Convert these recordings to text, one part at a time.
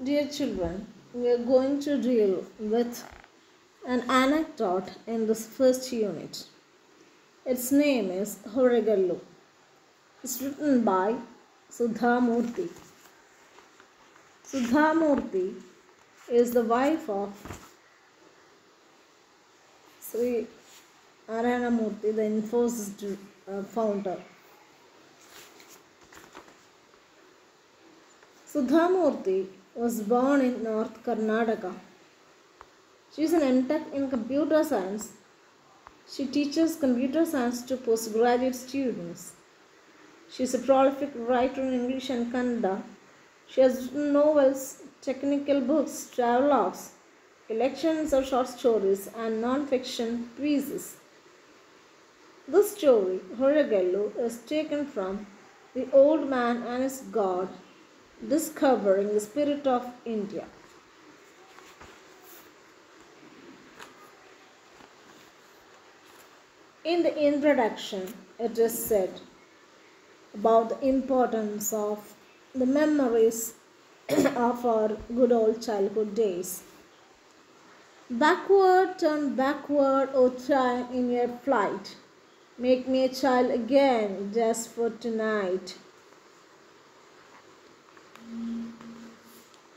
Dear children, we are going to deal with an anecdote in this first unit. Its name is Horegallu. It's written by Sudhamurthy. Sudhamurthy is the wife of Sri Murthy, the Infosys founder. Sudhamurthy was born in North Karnataka. She is an MTech in computer science. She teaches computer science to postgraduate students. She is a prolific writer in English and Kannada. She has written novels, technical books, travelogues, collections of short stories, and non-fiction pieces. This story, Horegallu, is taken from The Old Man and His God, Discovering the Spirit of India. In the introduction, it is said about the importance of the memories of our good old childhood days. Backward, turn backward, O time in your flight. Make me a child again just for tonight.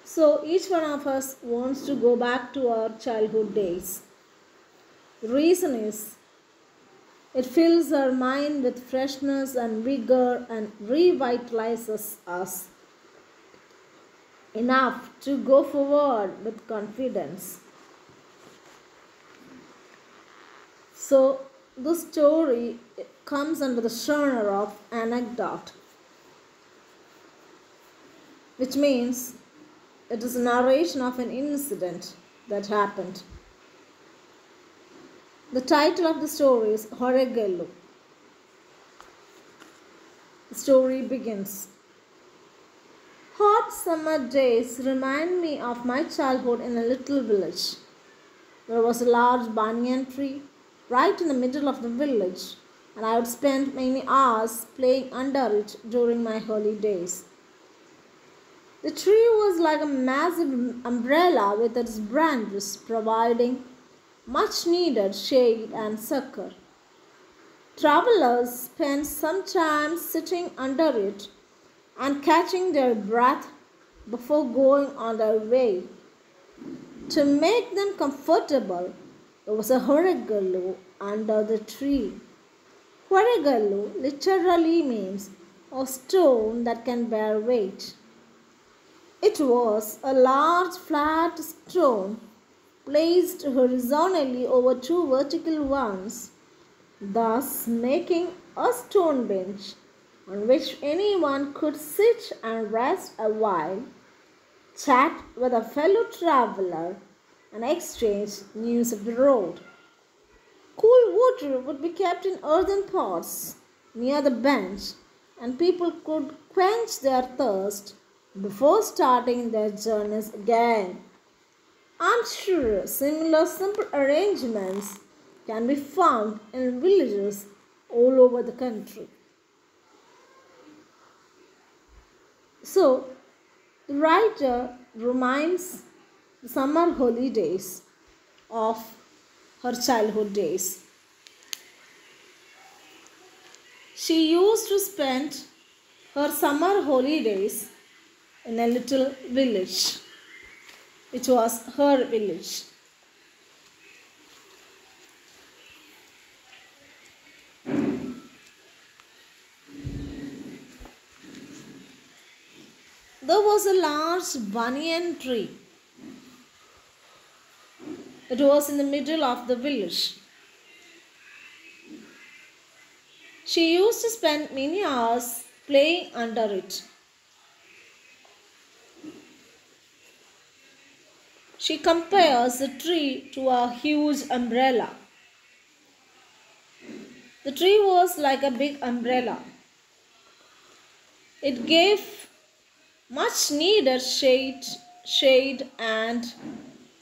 So each one of us wants to go back to our childhood days. The reason is it fills our mind with freshness and vigor and revitalizes us enough to go forward with confidence. So, this story comes under the genre of anecdote, which means it is a narration of an incident that happened. The title of the story is Horegallu. The story begins. Hot summer days remind me of my childhood in a little village. There was a large banyan tree right in the middle of the village, and I would spend many hours playing under it during my holidays. The tree was like a massive umbrella with its branches providing much needed shade and succor. Travelers spent some time sitting under it and catching their breath before going on their way. To make them comfortable, there was a horegallu under the tree. Horegallu literally means a stone that can bear weight. It was a large flat stone placed horizontally over two vertical ones, thus making a stone bench on which anyone could sit and rest a while, chat with a fellow traveler, and exchange news of the road. Cool water would be kept in earthen pots near the bench, and people could quench their thirst before starting their journeys again. I'm sure similar simple arrangements can be found in villages all over the country. So, the writer reminds the summer holidays of her childhood days. She used to spend her summer holidays in a little village, which was her village. There was a large banyan tree. It was in the middle of the village. She used to spend many hours playing under it. She compares the tree to a huge umbrella. The tree was like a big umbrella. It gave much needed shade and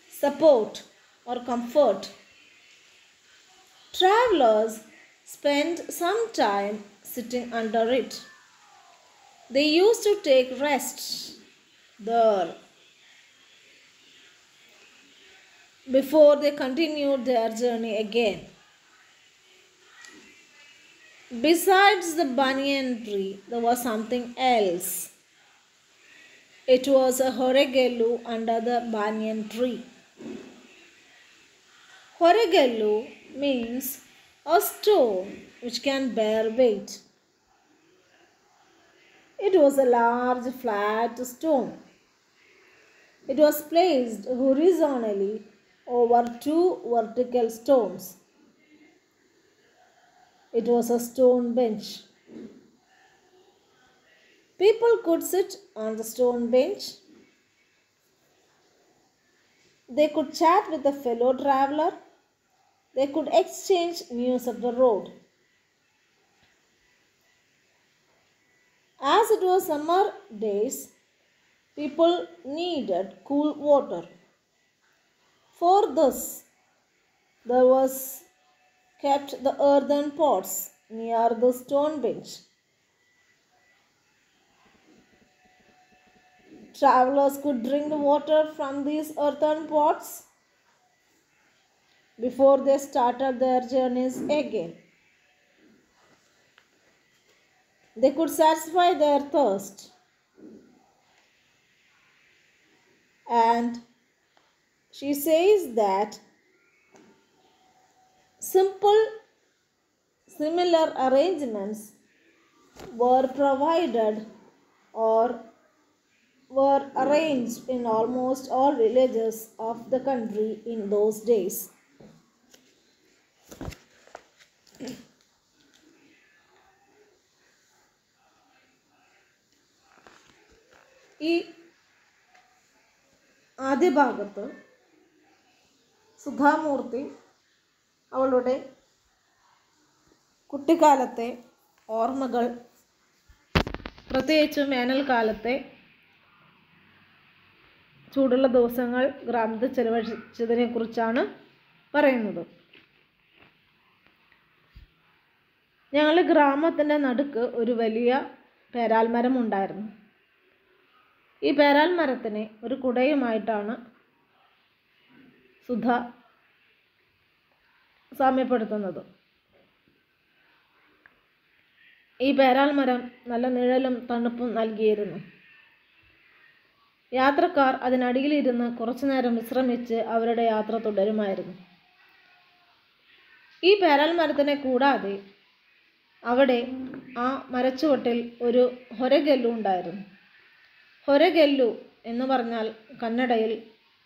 support or comfort. Travelers spend some time sitting under it. They used to take rest there before they continued their journey again. Besides the banyan tree, there was something else. It was a horegellu under the banyan tree. Horegellu means a stone which can bear weight. It was a large flat stone. It was placed horizontally over two vertical stones. It was a stone bench. People could sit on the stone bench. They could chat with a fellow traveler. They could exchange news of the road. As it was summer days, people needed cool water. For this, there was kept the earthen pots near the stone bench. Travelers could drink the water from these earthen pots before they started their journeys again. They could satisfy their thirst. And she says that similar arrangements were provided or were arranged in almost all villages of the country in those days. ഈ ആദ്യ ഭാഗത്ത് സുധാമൂർത്തി അവളുടെ കുട്ടിക്കാലത്തെ ഓർമ്മകൾ, പ്രത്യേകിച്ചും വേനൽക്കാലത്തെ ചൂടുള്ള ദിവസങ്ങൾ ഗ്രാമത്തിൽ ചെലവഴിച്ചതിനെക്കുറിച്ചാണ് പറയുന്നത്. ഞങ്ങളുടെ ഗ്രാമത്തിൻ്റെ നടുക്ക് ഒരു വലിയ പേരാൽമരം ഉണ്ടായിരുന്നു. ഈ പേരാൽ മരത്തിനെ ഒരു കുടയുമായിട്ടാണ് സുധ സാമ്യപ്പെടുത്തുന്നത്. ഈ പേരാൽ മരം നല്ല നിഴലും തണുപ്പും നൽകിയിരുന്നു. യാത്രക്കാർ അതിനടിയിലിരുന്ന് കുറച്ചു നേരം വിശ്രമിച്ച് അവരുടെ യാത്ര തുടരുമായിരുന്നു. ഈ പേരാൽ മരത്തിനെ കൂടാതെ അവിടെ ആ മരച്ചുവട്ടിൽ ഒരു ഹൊരഗെല്ലു ഉണ്ടായിരുന്നു. ഹൊരഗെല്ലു എന്ന് പറഞ്ഞാൽ കന്നഡയിൽ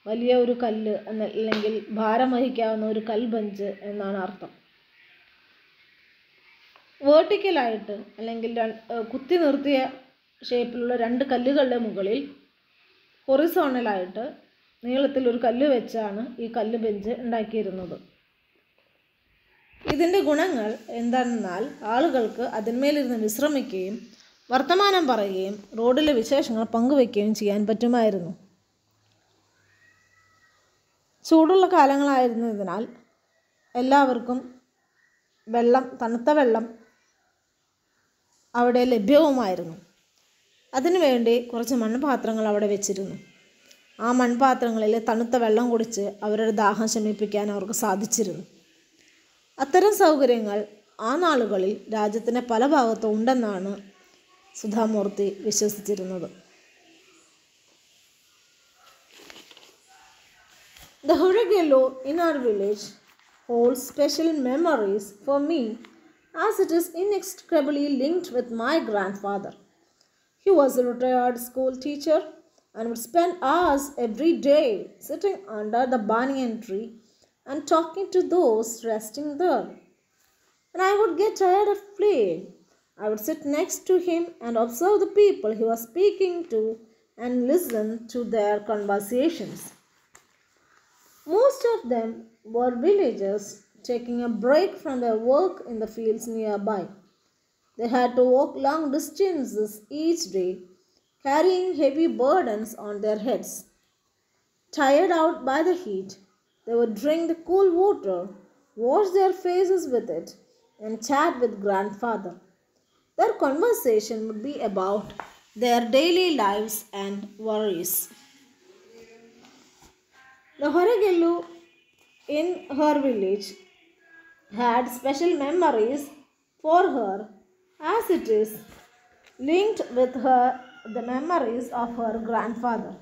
വലിയ ഒരു കല്ല് അല്ലെങ്കിൽ ഭാരം വഹിക്കാവുന്ന ഒരു കൽബഞ്ച് എന്നാണ് അർത്ഥം. വേർട്ടിക്കലായിട്ട് അല്ലെങ്കിൽ കുത്തി നിർത്തിയ ഷേപ്പിലുള്ള രണ്ട് കല്ലുകളുടെ മുകളിൽ ഹൊറിസോണലായിട്ട് നീളത്തിൽ ഒരു കല്ല് വെച്ചാണ് ഈ കല്ല് ബെഞ്ച് ഉണ്ടാക്കിയിരുന്നത്. ഇതിൻ്റെ ഗുണങ്ങൾ എന്താണെന്നാൽ ആളുകൾക്ക് അതിന്മേലിരുന്ന് വിശ്രമിക്കുകയും വർത്തമാനം പറയുകയും റോഡിലെ വിശേഷങ്ങൾ പങ്കുവയ്ക്കുകയും ചെയ്യാൻ പറ്റുമായിരുന്നു. ചൂടുള്ള കാലങ്ങളായിരുന്നതിനാൽ എല്ലാവർക്കും തണുത്ത വെള്ളം അവിടെ ലഭ്യവുമായിരുന്നു. അതിനുവേണ്ടി കുറച്ച് മൺപാത്രങ്ങൾ അവിടെ വെച്ചിരുന്നു. ആ മൺപാത്രങ്ങളിൽ തണുത്ത വെള്ളം കുടിച്ച് അവരുടെ ദാഹം ശമിപ്പിക്കാൻ അവർക്ക് സാധിച്ചിരുന്നു. അത്തരം സൗകര്യങ്ങൾ ആ നാളുകളിൽ രാജ്യത്തിൻ്റെ പല ഭാഗത്തും ഉണ്ടെന്നാണ് Sudha Murty വിശ്വസിച്ചിരുന്നത്. The Horegellu in our village holds special memories for me as it is inextricably linked with my grandfather. He was a retired school teacher and would spend hours every day sitting under the banyan tree and talking to those resting there. When I would get tired of playing, I would sit next to him and observe the people he was speaking to and listen to their conversations. Most of them were villagers taking a break from their work in the fields nearby. They had to walk long distances each day, carrying heavy burdens on their heads. Tired out by the heat, they would drink the cool water, wash their faces with it, and chat with grandfather. Their conversation would be about their daily lives and worries. The Horegellu in her village had special memories for her, as it is linked with her the memories of her grandfather.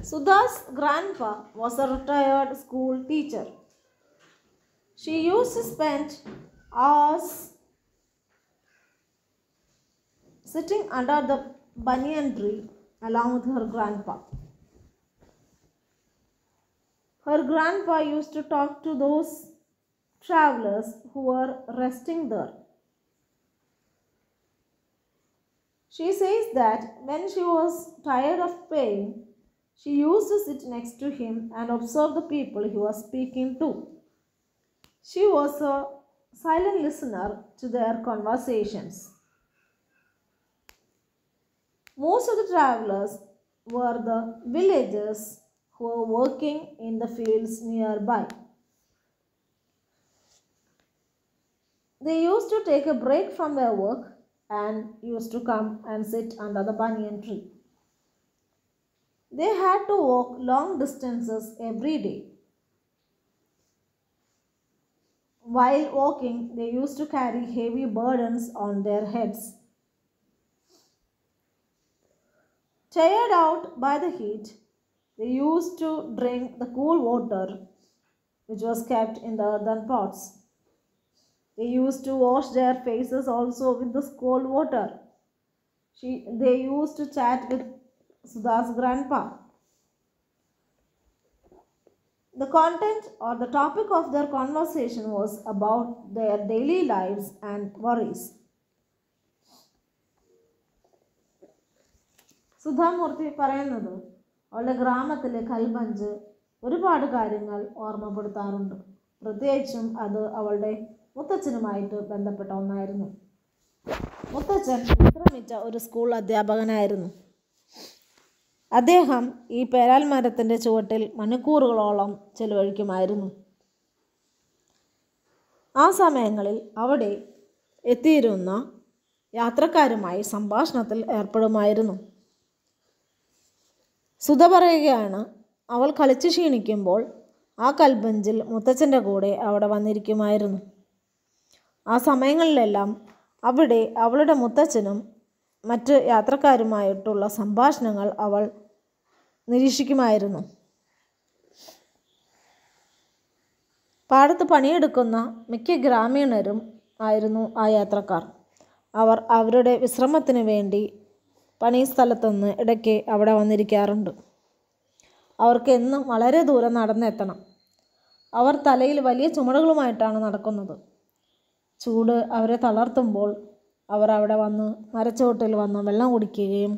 Sudha's grandpa was a retired school teacher. She used to spend hours sitting under the banyan tree along with her grandpa. Her grandpa used to talk to those travelers who were resting there. She says that when she was tired of pain, she used to sit next to him and observe the people he was speaking to. She was a silent listener to their conversations. Most of the travelers were the villagers who were working in the fields nearby. They used to take a break from their work and used to come and sit under the banyan tree. They had to walk long distances every day. While walking, they used to carry heavy burdens on their heads. Tired out by the heat, they used to drink the cool water which was kept in the earthen pots. They used to wash their faces also with this cold water. They used to chat with Sudha's grandpa. The content or the topic of their conversation was about their daily lives and worries. Sudha Murty പറയുന്നത് അവളുടെ ഗ്രാമത്തിലെ കൽബഞ്ച് ഒരുപാട് കാര്യങ്ങൾ ഓർമ്മപ്പെടുത്താറുണ്ട്. പ്രത്യേകിച്ചും അത് അവളുടെ മുത്തച്ഛനുമായിട്ട് ബന്ധപ്പെട്ട ഒന്നായിരുന്നു. മുത്തച്ഛൻ വിശ്രമിച്ച ഒരു സ്കൂൾ അധ്യാപകനായിരുന്നു. അദ്ദേഹം ഈ പേരാൽ മരത്തിൻ്റെ ചുവട്ടിൽ മണിക്കൂറുകളോളം ചെലവഴിക്കുമായിരുന്നു. ആ സമയങ്ങളിൽ അവിടെ എത്തിയിരുന്ന യാത്രക്കാരുമായി സംഭാഷണത്തിൽ ഏർപ്പെടുമായിരുന്നു. സുധ പറയുകയാണ്, അവൾ കളിച്ചു ക്ഷീണിക്കുമ്പോൾ ആ കൽബഞ്ചിൽ മുത്തച്ഛൻ്റെ കൂടെ അവിടെ വന്നിരിക്കുമായിരുന്നു. ആ സമയങ്ങളിലെല്ലാം അവിടെ അവളുടെ മുത്തച്ഛനും മറ്റ് യാത്രക്കാരുമായിട്ടുള്ള സംഭാഷണങ്ങൾ അവൾ നിരീക്ഷിക്കുമായിരുന്നു. പാടത്ത് പണിയെടുക്കുന്ന മിക്ക ഗ്രാമീണരും ആയിരുന്നു ആ യാത്രക്കാർ. അവർ അവരുടെ വിശ്രമത്തിന് വേണ്ടി പണിസ്ഥലത്തുനിന്ന് ഇടയ്ക്ക് അവിടെ വന്നിരിക്കാറുണ്ട്. അവർക്ക് എന്നും വളരെ ദൂരം നടന്നെത്തണം. അവർ തലയിൽ വലിയ ചുമടുകളുമായിട്ടാണ് നടക്കുന്നത്. ചൂട് അവരെ തളർത്തുമ്പോൾ അവർ അവിടെ വന്ന് മരച്ചുവട്ടിൽ വന്ന് വെള്ളം കുടിക്കുകയും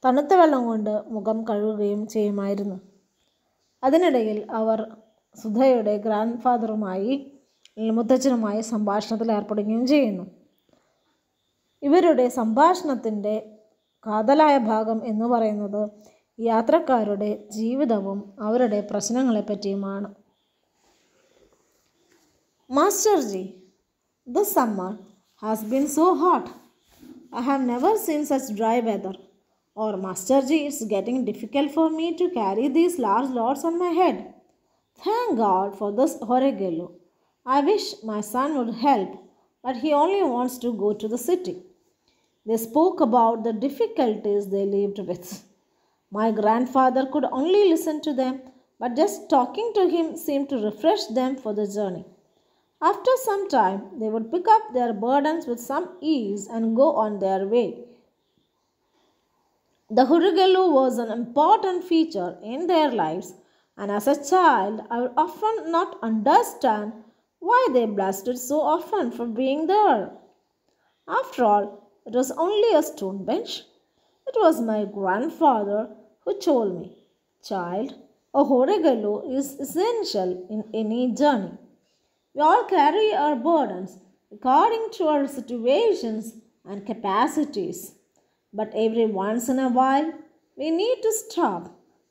തണുത്ത വെള്ളം കൊണ്ട് മുഖം കഴുകുകയും ചെയ്യുമായിരുന്നു. അതിനിടയിൽ അവർ സുധയുടെ ഗ്രാൻഡ് ഫാദറുമായി മുത്തച്ഛനുമായി സംഭാഷണത്തിൽ ഏർപ്പെടുകയും ചെയ്യുന്നു. ഇവരുടെ സംഭാഷണത്തിൻ്റെ കാതലായ ഭാഗം എന്ന് പറയുന്നത് യാത്രക്കാരുടെ ജീവിതവും അവരുടെ പ്രശ്നങ്ങളെപ്പറ്റിയുമാണ്. മാസ്റ്റർജി, this summer has been so hot. I have never seen such dry weather. Or Masterji, it's getting difficult for me to carry these large loads on my head. Thank God for this Horigelu. I wish my son would help, but he only wants to go to the city. They spoke about the difficulties they lived with. My grandfather could only listen to them, but just talking to him seemed to refresh them for the journey. After some time, they would pick up their burdens with some ease and go on their way. The Hurugelu was an important feature in their lives, and as a child, I would often not understand why they blasted so often for being there. After all, it was only a stone bench. It was my grandfather who told me, "Child, a Hurugelu is essential in any journey. We all carry our burdens according to our situations and capacities. But every once in a while, we need to stop,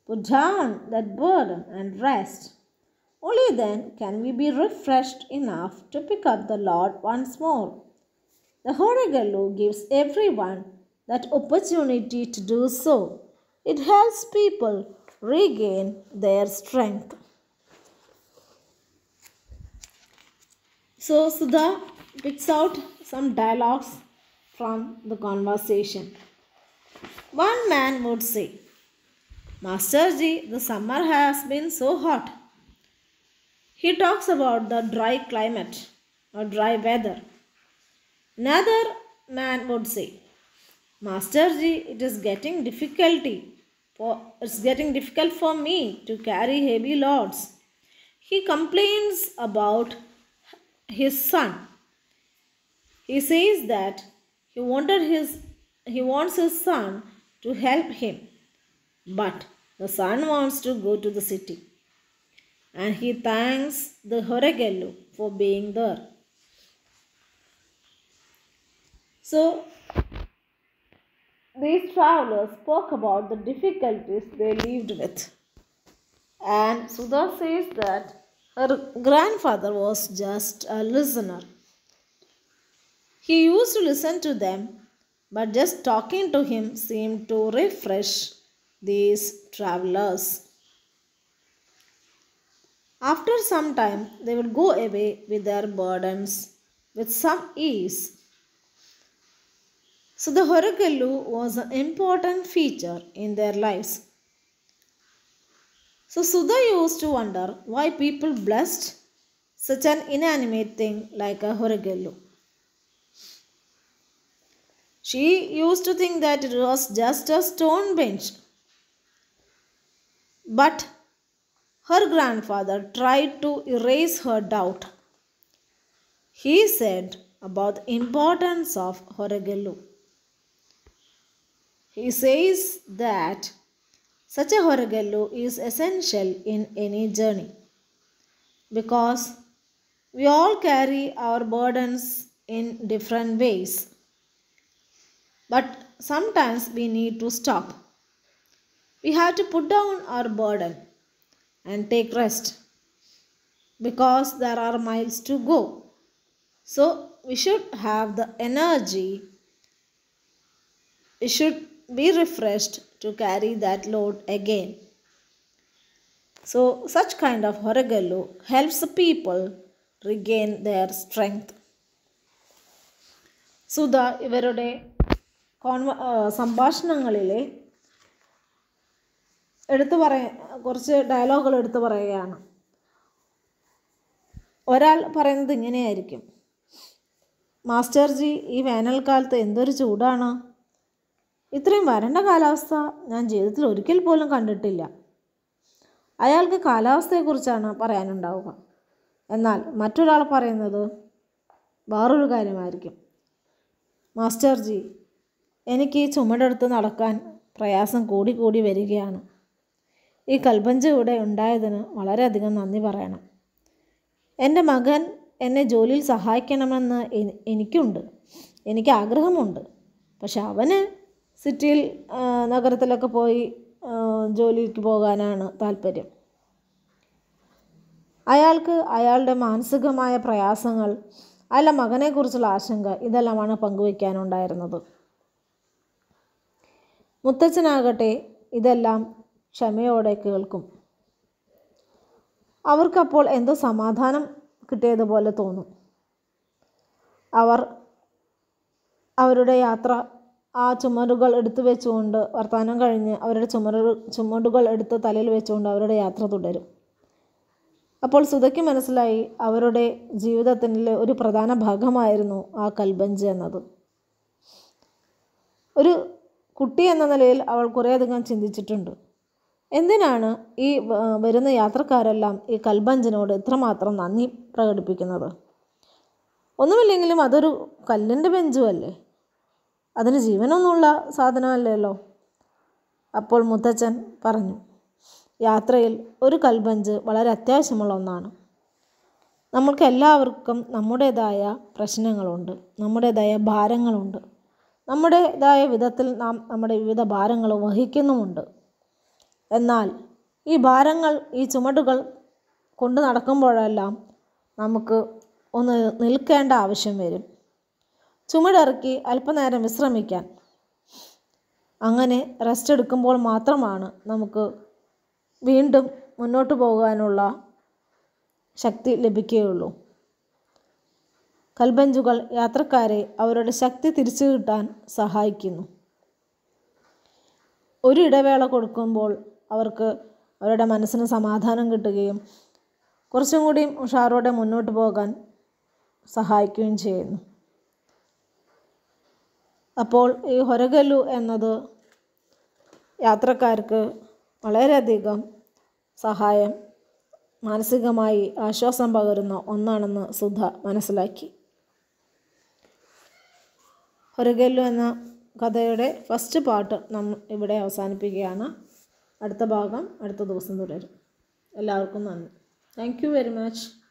put down that burden and rest. Only then can we be refreshed enough to pick up the load once more." The Horigelu gives everyone that opportunity to do so. It helps people regain their strength. So Sudha picks out some dialogues from the conversation. One man would say, Masterji, the summer has been so hot. He talks about the dry climate or dry weather. Another man would say, Masterji, it's getting difficult for me to carry heavy loads. He complains about his son. He says that he wants his son to help him, but the son wants to go to the city. And he thanks the Horagellu for being there. So, these travelers spoke about the difficulties they lived with. And Sudha says that her grandfather was just a listener. He used to listen to them, but just talking to him seemed to refresh these travelers. After some time, they would go away with their burdens with some ease. So the Horagellu was an important feature in their lives. So Sudha used to wonder why people blessed such an inanimate thing like a Horagellu. She used to think that it was just a stone bench. But her grandfather tried to erase her doubt. He said about the importance of Horagellu. He says that such a Horagellu is essential in any journey because we all carry our burdens in different ways. But sometimes we need to stop. We have to put down our burden and take rest because there are miles to go. So we should have the energy. We should be refreshed to carry that load again. So such kind of Horagellu helps the people regain their strength. Sudha ഇവരുടെ സംഭാഷണങ്ങളിലെ കുറച്ച് ഡയലോഗുകൾ എടുത്തു പറയുകയാണ്. ഒരാൾ പറയുന്നത് ഇങ്ങനെയായിരിക്കും, മാസ്റ്റർജി, ഈ വേനൽക്കാലത്ത് എന്തൊരു ചൂടാണ്. ഇത്രയും വരണ്ട കാലാവസ്ഥ ഞാൻ ജീവിതത്തിൽ ഒരിക്കൽ പോലും കണ്ടിട്ടില്ല. അയാൾക്ക് കാലാവസ്ഥയെക്കുറിച്ചാണ് പറയാനുണ്ടാവുക. എന്നാൽ മറ്റൊരാൾ പറയുന്നത് വേറൊരു കാര്യമായിരിക്കും. മാസ്റ്റർജി, എനിക്ക് ഈ ചുമടെടുത്ത് നടക്കാൻ പ്രയാസം കൂടി വരികയാണ്. ഈ കൽബഞ്ച് ഇവിടെ ഉണ്ടായതിന് വളരെയധികം നന്ദി പറയണം. എൻ്റെ മകൻ എന്നെ ജോലിയിൽ സഹായിക്കണമെന്ന് എനിക്ക് ആഗ്രഹമുണ്ട്. പക്ഷെ അവന് സിറ്റിയിൽ നഗരത്തിലൊക്കെ പോയി ജോലിക്ക് പോകാനാണ് താല്പര്യം. അയാൾക്ക് അയാളുടെ മാനസികമായ പ്രയാസങ്ങൾ, അയാളുടെ മകനെക്കുറിച്ചുള്ള ആശങ്ക, ഇതെല്ലാമാണ് പങ്കുവയ്ക്കാനുണ്ടായിരുന്നത്. മുത്തച്ഛനാകട്ടെ ഇതെല്ലാം ക്ഷമയോടെ കേൾക്കും. അവർക്കപ്പോൾ എന്തോ സമാധാനം കിട്ടിയതുപോലെ തോന്നും. അവരുടെ യാത്ര ആ ചുമടുകൾ എടുത്തു വെച്ചുകൊണ്ട് വർത്തമാനം കഴിഞ്ഞ് അവരുടെ ചുമടുകൾ എടുത്ത് തലയിൽ വെച്ചുകൊണ്ട് അവരുടെ യാത്ര തുടരും. അപ്പോൾ സുധയ്ക്ക് മനസ്സിലായി അവരുടെ ജീവിതത്തിൻ്റെ ഒരു പ്രധാന ഭാഗമായിരുന്നു ആ കൽബഞ്ച് എന്നത്. ഒരു കുട്ടി എന്ന നിലയിൽ അവൾ കുറേയധികം ചിന്തിച്ചിട്ടുണ്ട്. എന്തിനാണ് ഈ വരുന്ന യാത്രക്കാരെല്ലാം ഈ കൽബഞ്ചിനോട് ഇത്രമാത്രം നന്ദി പ്രകടിപ്പിക്കുന്നത്? ഒന്നുമില്ലെങ്കിലും അതൊരു കല്ലിൻ്റെ ബെഞ്ചുമല്ലേ, അതിന് ജീവനൊന്നുമുള്ള സാധനമല്ലല്ലോ. അപ്പോൾ മുത്തച്ഛൻ പറഞ്ഞു, യാത്രയിൽ ഒരു കൽബഞ്ച് വളരെ അത്യാവശ്യമുള്ള ഒന്നാണ്. നമ്മൾക്ക് എല്ലാവർക്കും നമ്മുടേതായ പ്രശ്നങ്ങളുണ്ട്, നമ്മുടേതായ ഭാരങ്ങളുണ്ട്. നമ്മുടേതായ വിധത്തിൽ നാം നമ്മുടെ വിവിധ ഭാരങ്ങൾ വഹിക്കുന്നുമുണ്ട്. എന്നാൽ ഈ ഭാരങ്ങൾ, ഈ ചുമടുകൾ കൊണ്ട് നടക്കുമ്പോഴെല്ലാം നമുക്ക് ഒന്ന് നിൽക്കേണ്ട ആവശ്യം വരും. ചുമടിറക്കി അല്പനേരം വിശ്രമിക്കാൻ. അങ്ങനെ റെസ്റ്റ് എടുക്കുമ്പോൾ മാത്രമാണ് നമുക്ക് വീണ്ടും മുന്നോട്ട് പോകാനുള്ള ശക്തി ലഭിക്കുകയുള്ളൂ. കൽബഞ്ചുകൾ യാത്രക്കാരെ അവരുടെ ശക്തി തിരിച്ചു കിട്ടാൻ സഹായിക്കുന്നു. ഒരു ഇടവേള കൊടുക്കുമ്പോൾ അവർക്ക് അവരുടെ മനസ്സിന് സമാധാനം കിട്ടുകയും കുറച്ചും കൂടിയും ഉഷാറോടെ മുന്നോട്ട് പോകാൻ സഹായിക്കുകയും ചെയ്യുന്നു. അപ്പോൾ ഈ ഹൊരഗല്ലു എന്നത് യാത്രക്കാർക്ക് വളരെയധികം സഹായം, മാനസികമായി ആശ്വാസം പകരുന്ന ഒന്നാണെന്ന് സുധ മനസ്സിലാക്കി. ഹൊരഗല്ലു എന്ന കഥയുടെ ഫസ്റ്റ് പാർട്ട് നമ്മൾ ഇവിടെ അവസാനിപ്പിക്കുകയാണ്. അടുത്ത ഭാഗം അടുത്ത ദിവസം തുടരും. എല്ലാവർക്കും നന്ദി. Thank you very much.